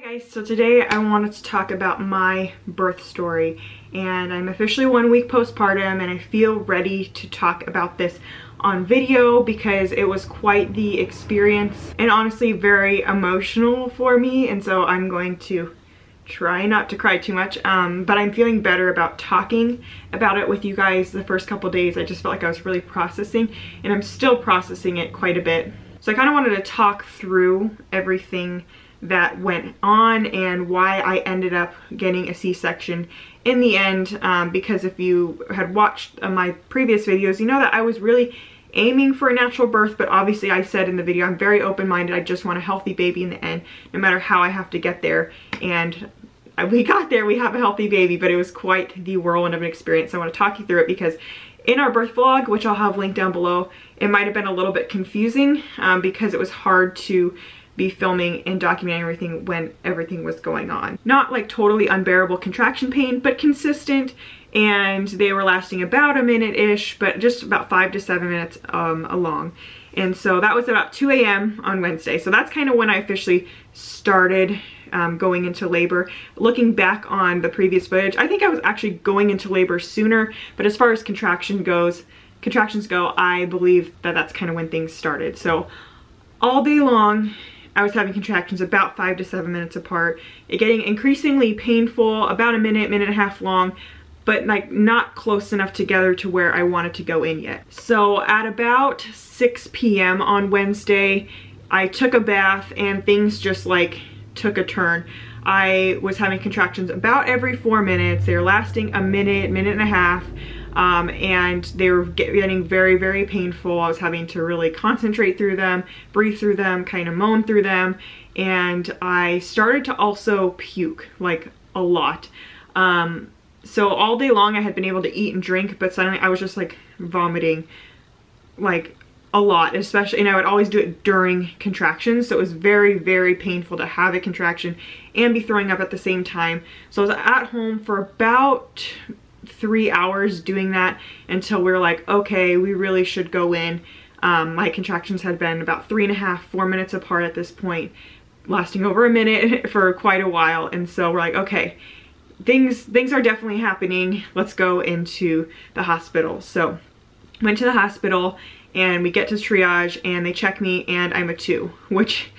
Guys, so today I wanted to talk about my birth story, and I'm officially 1 week postpartum and I feel ready to talk about this on video because it was quite the experience and honestly very emotional for me, and so I'm going to try not to cry too much, but I'm feeling better about talking about it with you guys. The first couple days I just felt like I was really processing, and I'm still processing it quite a bit. So I kind of wanted to talk through everything that went on and why I ended up getting a C-section in the end, because if you had watched my previous videos, you know that I was really aiming for a natural birth, but obviously I said in the video I'm very open-minded. I just want a healthy baby in the end, no matter how I have to get there. And we got there, we have a healthy baby, but it was quite the whirlwind of an experience. So I want to talk you through it because in our birth vlog, which I'll have linked down below, it might have been a little bit confusing because it was hard to be filming and documenting everything when everything was going on. Not like totally unbearable contraction pain, but consistent, and they were lasting about a minute-ish, but just about 5 to 7 minutes along. And so that was about 2 a.m. on Wednesday. So that's kind of when I officially started going into labor. Looking back on the previous footage, I think I was actually going into labor sooner, but as far as contractions go, I believe that that's kind of when things started. So all day long, I was having contractions about 5 to 7 minutes apart. It getting increasingly painful, about a minute, minute and a half long, but like not close enough together to where I wanted to go in yet. So at about 6 p.m. on Wednesday, I took a bath and things just like took a turn. I was having contractions about every 4 minutes. They were lasting a minute, minute and a half. And they were getting very, very painful. I was having to really concentrate through them, breathe through them, kind of moan through them. And I started to also puke, like a lot. So all day long I had been able to eat and drink, but suddenly I was just like vomiting like a lot, especially, and I would always do it during contractions. So it was very, very painful to have a contraction and be throwing up at the same time. So I was at home for about 3 hours doing that until we were like, okay, we really should go in. My contractions had been about 3.5, 4 minutes apart at this point, lasting over a minute for quite a while. And so we're like, okay, things are definitely happening. Let's go into the hospital. So went to the hospital and we get to triage and they check me and I'm a 2, which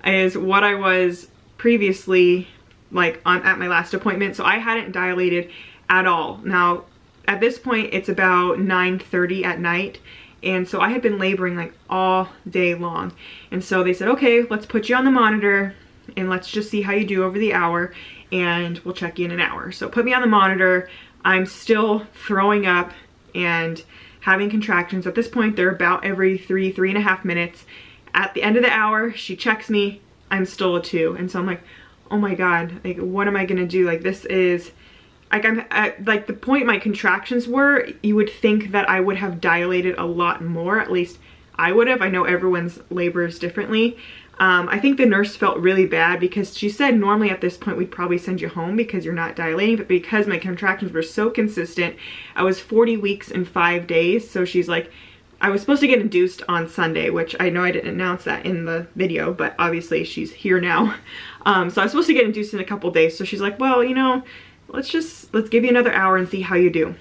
is what I was previously like at my last appointment. So I hadn't dilated at all. Now at this point it's about 9:30 at night, and so I had been laboring like all day long, and so they said, okay, let's put you on the monitor and let's just see how you do over the hour and we'll check you in an hour. So put me on the monitor. I'm still throwing up and having contractions. At this point they're about every 3.5 minutes. At the end of the hour she checks me, I'm still a 2, and so I'm like, oh my god, like what am I gonna do? Like this is like, I'm at like the point my contractions were, you would think that I would have dilated a lot more. At least I would have. I know everyone's labors differently. I think the nurse felt really bad because she said normally at this point we'd probably send you home because you're not dilating, but because my contractions were so consistent, I was 40 weeks and 5 days. So she's like, I was supposed to get induced on Sunday, which I know I didn't announce that in the video, but obviously she's here now. So I was supposed to get induced in a couple days. So she's like, well, you know, let's give you another hour and see how you do.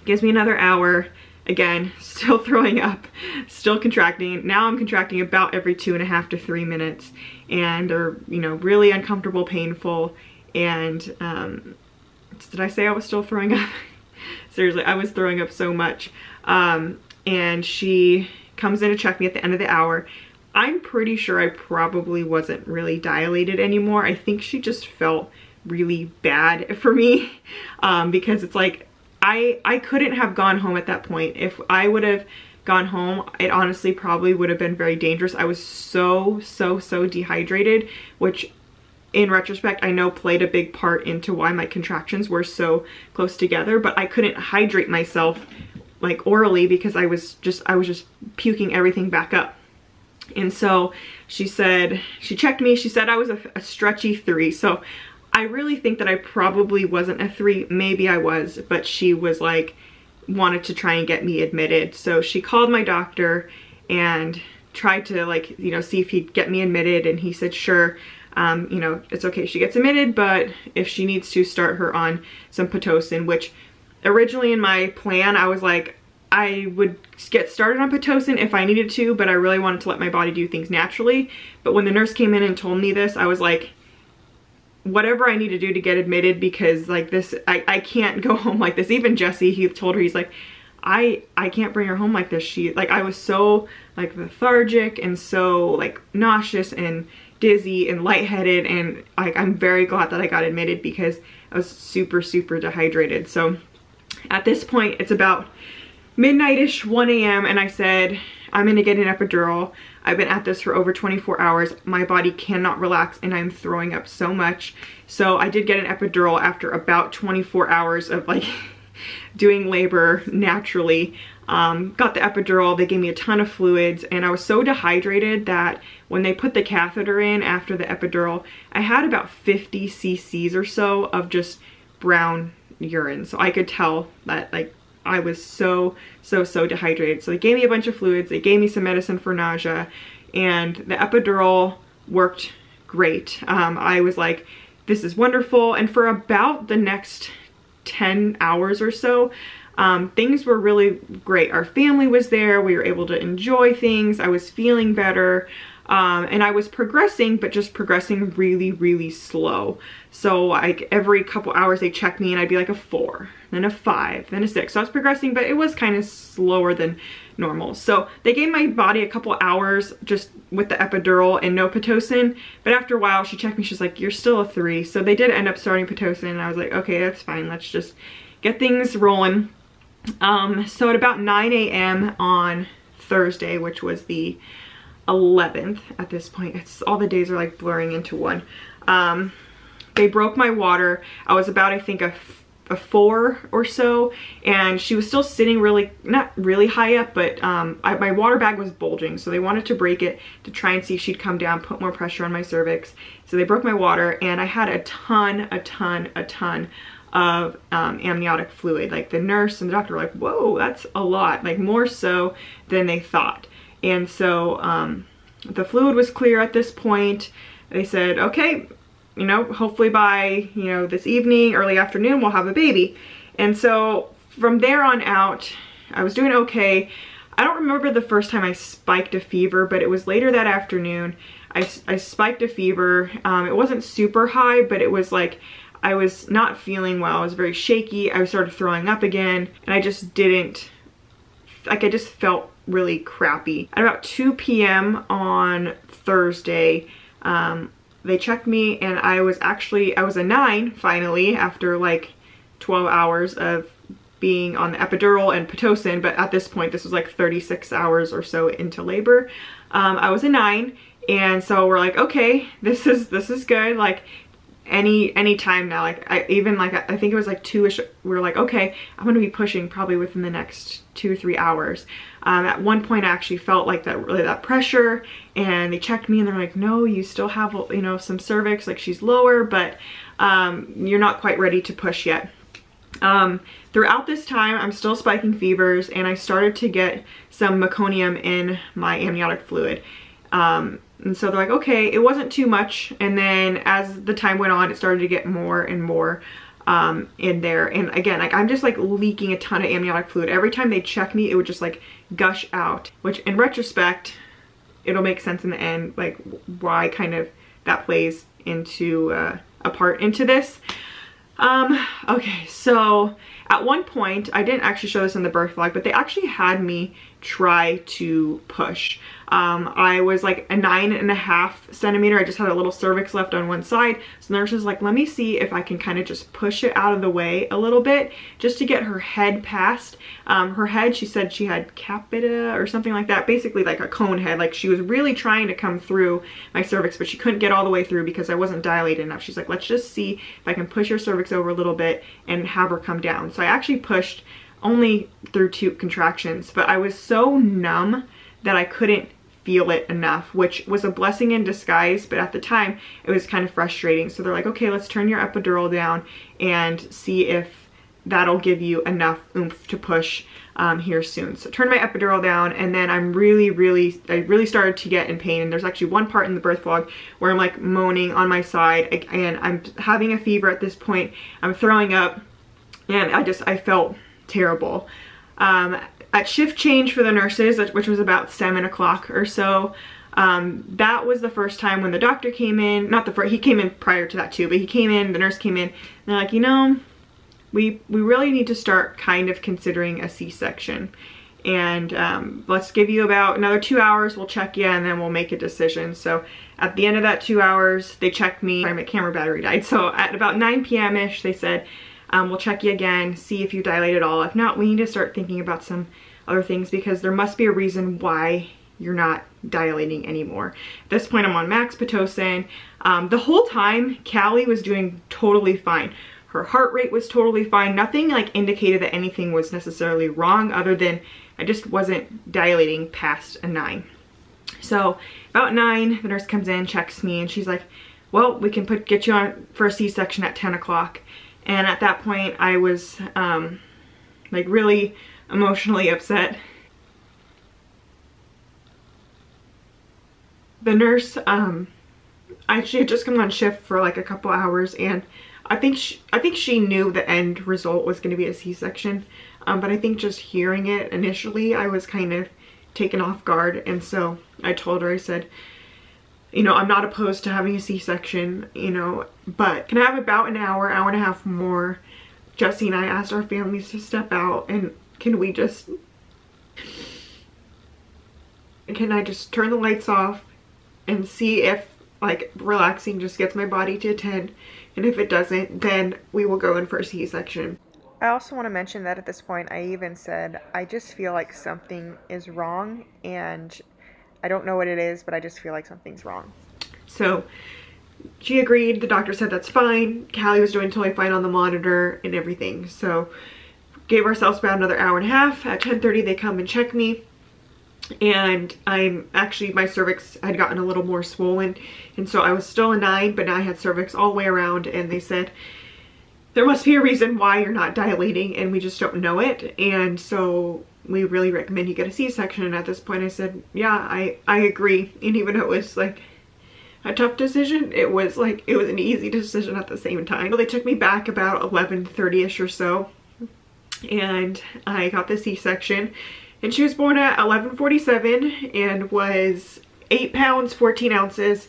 Gives me another hour. Again, still throwing up, still contracting. Now I'm contracting about every 2.5 to 3 minutes, and they're, you know, really uncomfortable, painful. And did I say I was still throwing up? Seriously, I was throwing up so much. And she comes in to check me at the end of the hour. I'm pretty sure I probably wasn't really dilated anymore. I think she just felt really bad for me, because it's like I couldn't have gone home at that point. If I would have gone home, it honestly probably would have been very dangerous. I was so dehydrated, which in retrospect I know played a big part into why my contractions were so close together, but I couldn't hydrate myself like orally because I was just puking everything back up. And so she checked me, she said I was a stretchy 3. So I really think that I probably wasn't a 3, maybe I was, but she was like, wanted to try and get me admitted. So she called my doctor and tried to, like, you know, see if he'd get me admitted, and he said sure. you know, it's okay, she gets admitted, but if she needs to, start her on some Pitocin, which originally in my plan, I was like, I would get started on Pitocin if I needed to, but I really wanted to let my body do things naturally. But when the nurse came in and told me this, I was like, whatever I need to do to get admitted, because like this, I can't go home like this. Even Jesse, he told her, he's like, I can't bring her home like this. She, like, I was so like lethargic and so like nauseous and dizzy and lightheaded, and like I'm very glad that I got admitted because I was super dehydrated. So at this point, it's about midnight-ish, 1 a.m. and I said, I'm gonna get an epidural. I've been at this for over 24 hours. My body cannot relax and I'm throwing up so much. So I did get an epidural after about 24 hours of like doing labor naturally. Got the epidural, they gave me a ton of fluids, and I was so dehydrated that when they put the catheter in after the epidural, I had about 50 cc's or so of just brown urine. So I could tell that like I was so dehydrated. So they gave me a bunch of fluids, they gave me some medicine for nausea, and the epidural worked great. I was like, this is wonderful. And for about the next 10 hours or so, things were really great. Our family was there, we were able to enjoy things, I was feeling better, and I was progressing, but just progressing really slow. So like every couple hours they checked me and I'd be like a 4, then a 5, then a 6. So I was progressing, but it was kind of slower than normal. So they gave my body a couple hours just with the epidural and no Pitocin, but after a while she checked me, she's like, you're still a 3. So they did end up starting Pitocin, and I was like, okay, that's fine, let's just get things rolling. So at about 9 a.m. on Thursday, which was the 11th at this point, it's all the days are like blurring into one, they broke my water. I was about, I think, a 4 or so, and she was still sitting really, not really high up, but my water bag was bulging, so they wanted to break it to try and see if she'd come down, put more pressure on my cervix. So they broke my water, and I had a ton of amniotic fluid. Like the nurse and the doctor were like, whoa, that's a lot, like more so than they thought. And so the fluid was clear at this point. They said, okay, you know, hopefully by, you know, this evening, early afternoon, we'll have a baby. And so from there on out, I was doing okay. I don't remember the first time I spiked a fever, but it was later that afternoon. I spiked a fever. It wasn't super high, but it was like, I was not feeling well. I was very shaky. I started throwing up again, and I just didn't, like, I just felt really crappy. At about 2 p.m. on Thursday, they checked me, and I was a 9 finally after like 12 hours of being on the epidural and Pitocin, but at this point, this was like 36 hours or so into labor. I was a 9, and so we're like, okay, this is good. Like, any time now, like I think it was like 2ish, we were like, okay, I'm gonna be pushing probably within the next 2 or 3 hours. At one point I actually felt like that pressure, and they checked me and they're like, no, you still have, you know, some cervix, like she's lower, but you're not quite ready to push yet. Throughout this time I'm still spiking fevers, and I started to get some meconium in my amniotic fluid. And so they're like, okay, it wasn't too much. And then as the time went on, it started to get more and more in there. And again, like I'm just like leaking a ton of amniotic fluid. Every time they check me, it would just like gush out, which in retrospect, it'll make sense in the end, like why kind of that plays into a part into this. Okay, so at one point, I didn't actually show this in the birth vlog, but they actually had me try to push. I was like a 9.5 centimeter. I just had a little cervix left on one side. So the nurse was like, let me see if I can kind of just push it out of the way a little bit just to get her head past. Her head, she said she had capita or something like that, basically like a cone head. Like she was really trying to come through my cervix, but she couldn't get all the way through because I wasn't dilated enough. She's like, let's just see if I can push her cervix over a little bit and have her come down. So I actually pushed only through 2 contractions, but I was so numb that I couldn't feel it enough, which was a blessing in disguise, but at the time it was kind of frustrating. So they're like, okay, let's turn your epidural down and see if that'll give you enough oomph to push here soon. So turn my epidural down, and then I really started to get in pain. And there's actually one part in the birth vlog where I'm like moaning on my side, and I'm having a fever at this point. I'm throwing up, and I felt terrible. At shift change for the nurses, which was about 7 o'clock or so, that was the first time when the doctor came in. Not the first, he came in prior to that too, but he came in, the nurse came in, and they're like, you know, we really need to start kind of considering a C-section. And let's give you about another 2 hours, we'll check you, and then we'll make a decision. So at the end of that 2 hours, they checked me. My camera battery died. So at about 9 p.m.-ish, they said, we'll check you again, see if you dilate at all. If not, we need to start thinking about some other things, because there must be a reason why you're not dilating anymore. At this point, I'm on max Pitocin. The whole time, Callie was doing totally fine. Her heart rate was totally fine. Nothing like indicated that anything was necessarily wrong, other than I just wasn't dilating past a 9. So about 9, the nurse comes in, checks me, and she's like, well, we can get you on for a C-section at 10 o'clock. And at that point, I was like really emotionally upset. The nurse, she had just come on shift for like a couple hours, and I think she knew the end result was going to be a C-section, but I think just hearing it initially, I was kind of taken off guard. And so I told her, I said, you know, I'm not opposed to having a C-section, you know, but can I have about an hour and a half more? Jesse and I asked our families to step out, and can I just turn the lights off and see if like relaxing just gets my body to 10, and if it doesn't, then we will go in for a C-section. I also want to mention that at this point, I even said, I just feel like something is wrong, and I don't know what it is, but I just feel like something's wrong. So she agreed. The doctor said that's fine. Callie was doing totally fine on the monitor and everything. So gave ourselves about another hour and a half. At 10:30, they come and check me. And my cervix had gotten a little more swollen. And so I was still a 9, but now I had cervix all the way around. And they said, there must be a reason why you're not dilating, and we just don't know it. And so we really recommend you get a C-section. And at this point I said, yeah, I agree. And even though it was like a tough decision, it was an easy decision at the same time. So they took me back about 11:30-ish or so, and I got the C-section. And she was born at 11:47 and was 8 pounds, 14 ounces.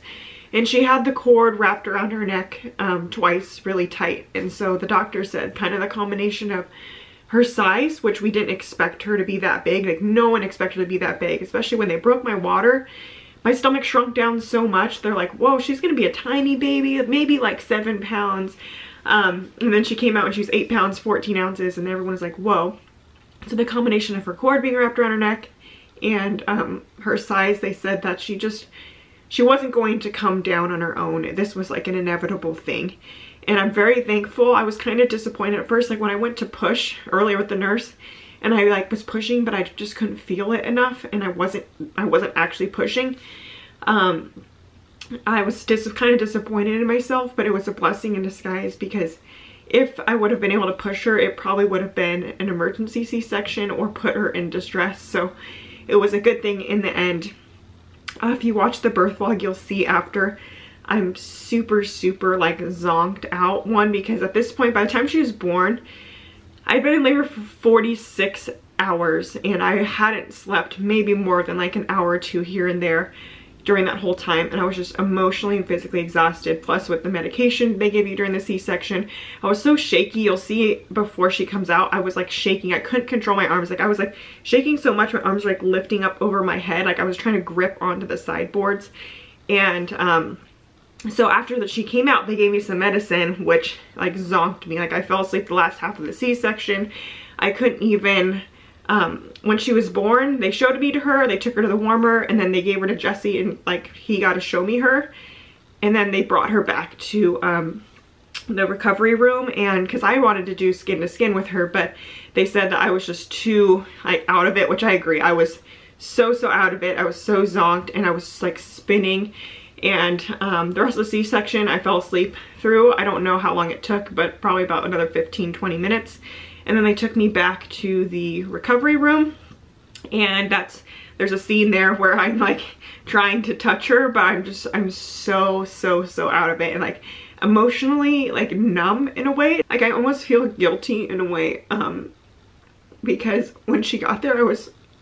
And she had the cord wrapped around her neck twice really tight. And so the doctor said kind of the combination of her size, which we didn't expect her to be that big. Like no one expected her to be that big, especially when they broke my water. My stomach shrunk down so much. They're like, whoa, she's gonna be a tiny baby, maybe like 7 pounds. And then she came out and she was 8 pounds, 14 ounces, and everyone was like, whoa. So the combination of her cord being wrapped around her neck and her size, they said that she wasn't going to come down on her own. This was like an inevitable thing. And I'm very thankful. I was kind of disappointed at first, like when I went to push earlier with the nurse, and I like was pushing, but I just couldn't feel it enough, and I wasn't actually pushing. I was kind of disappointed in myself, but it was a blessing in disguise, because if I would have been able to push her, it probably would have been an emergency C-section or put her in distress. So it was a good thing in the end. If you watch the birth vlog, you'll see after I'm super like zonked out. One, because at this point, by the time she was born, I'd been in labor for 46 hours, and I hadn't slept maybe more than like an hour or two here and there during that whole time, and I was just emotionally and physically exhausted. Plus with the medication they give you during the C-section, I was so shaky. You'll see before she comes out, I was like shaking. I couldn't control my arms. Like I was like shaking so much, my arms were like lifting up over my head, like I was trying to grip onto the sideboards. And so after that she came out, they gave me some medicine, which like zonked me. Like I fell asleep the last half of the C-section. I couldn't even, when she was born, they showed me to her, they took her to the warmer, and then they gave her to Jesse, and like he got to show me her. And then they brought her back to the recovery room, and because I wanted to do skin to skin with her, but they said that I was just too like out of it, which I agree. I was so out of it. I was so zonked, and I was like spinning. And the rest of the C-section I fell asleep through. I don't know how long it took, but probably about another 15-20 minutes. And then they took me back to the recovery room, and there's a scene there where I'm like trying to touch her, but I'm so out of it, and like emotionally like numb in a way. Like I almost feel guilty in a way, because when she got there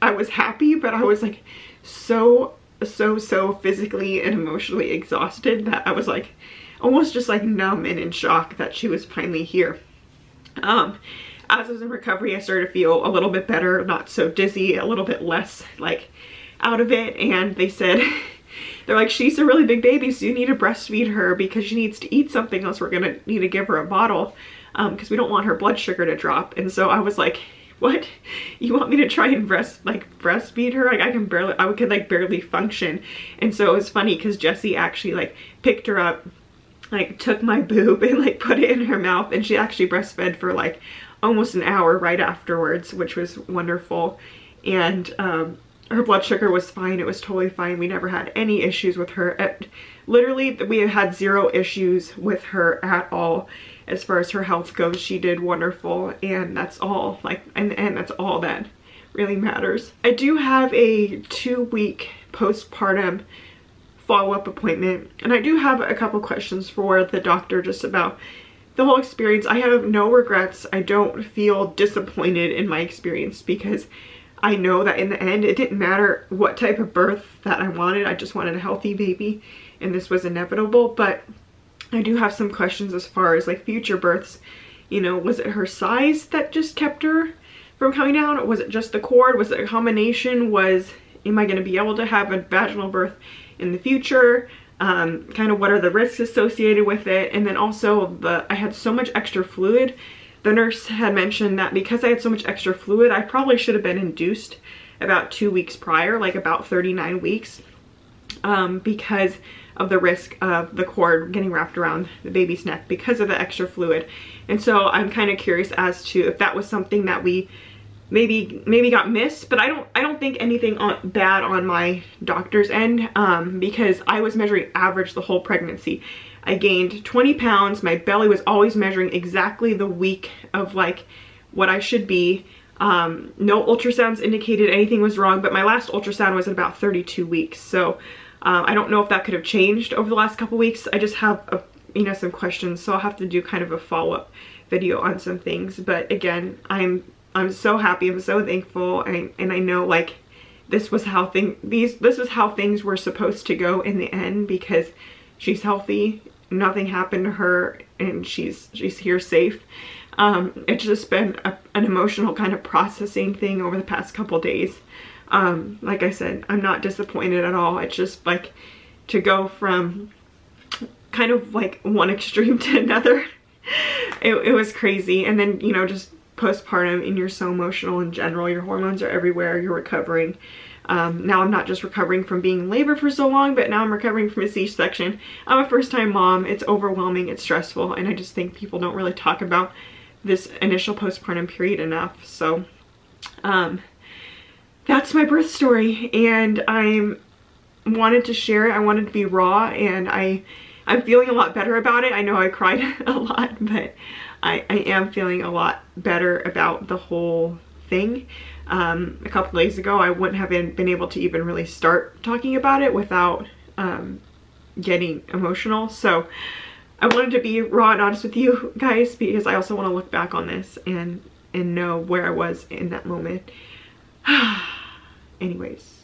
I was happy, but I was like so physically and emotionally exhausted that I was like almost just like numb and in shock that she was finally here. As I was in recovery, I started to feel a little bit better, not so dizzy, a little bit less like out of it. And they said, they're like, she's a really big baby, so you need to breastfeed her because she needs to eat something, else we're gonna need to give her a bottle, because we don't want her blood sugar to drop. And so I was like, what? You want me to try and breastfeed her? Like I could like barely function. And so it was funny because Jessie actually like picked her up, like took my boob and like put it in her mouth, and she actually breastfed for like almost an hour right afterwards, which was wonderful. And her blood sugar was fine. It was totally fine. We never had any issues with her. Literally, we had 0 issues with her at all as far as her health goes. She did wonderful, and that's all. Like, and that's all that really matters. I do have a 2-week postpartum follow-up appointment, and I do have a couple questions for the doctor just about the whole experience. I have no regrets. I don't feel disappointed in my experience because I know that in the end it didn't matter what type of birth that I wanted. I just wanted a healthy baby, and this was inevitable. But I do have some questions as far as like future births. You know, was it her size that just kept her from coming down? Was it just the cord? Was it a combination? Am I going to be able to have a vaginal birth in the future? Kind of what are the risks associated with it? And then also I had so much extra fluid. The nurse had mentioned that because I had so much extra fluid, I probably should have been induced about 2 weeks prior, like about 39 weeks, because of the risk of the cord getting wrapped around the baby's neck because of the extra fluid. And so I'm kind of curious as to if that was something that we maybe got missed, but I don't think anything bad on my doctor's end, because I was measuring average the whole pregnancy. I gained 20 pounds. My belly was always measuring exactly the week of like what I should be. No ultrasounds indicated anything was wrong, but my last ultrasound was at about 32 weeks. So I don't know if that could have changed over the last couple weeks. I just have some questions, so I'll have to do kind of a follow-up video on some things. But again, I'm so happy, I'm so thankful, and I know like this was how things were supposed to go in the end, because she's healthy, nothing happened to her, and she's here safe. It's just been an emotional kind of processing thing over the past couple days. Like I said, I'm not disappointed at all. It's just like to go from kind of like one extreme to another. It was crazy. And then, you know, just postpartum, and you're so emotional in general. Your hormones are everywhere. You're recovering. Now I'm not just recovering from being in labor for so long, but now I'm recovering from a C-section. I'm a first-time mom. It's overwhelming. It's stressful. And I just think people don't really talk about this initial postpartum period enough. So that's my birth story, and I wanted to share it. I wanted to be raw, and I'm feeling a lot better about it. I know I cried a lot, but I am feeling a lot better about the whole thing. A couple days ago, I wouldn't have been able to even really start talking about it without getting emotional. So I wanted to be raw and honest with you guys, because I also want to look back on this and know where I was in that moment. Anyways,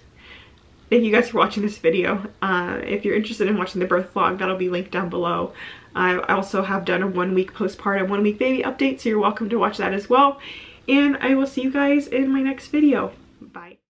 thank you guys for watching this video. If you're interested in watching the birth vlog, that'll be linked down below. I also have done a 1-week postpartum, 1-week baby update, so you're welcome to watch that as well. And I will see you guys in my next video. Bye.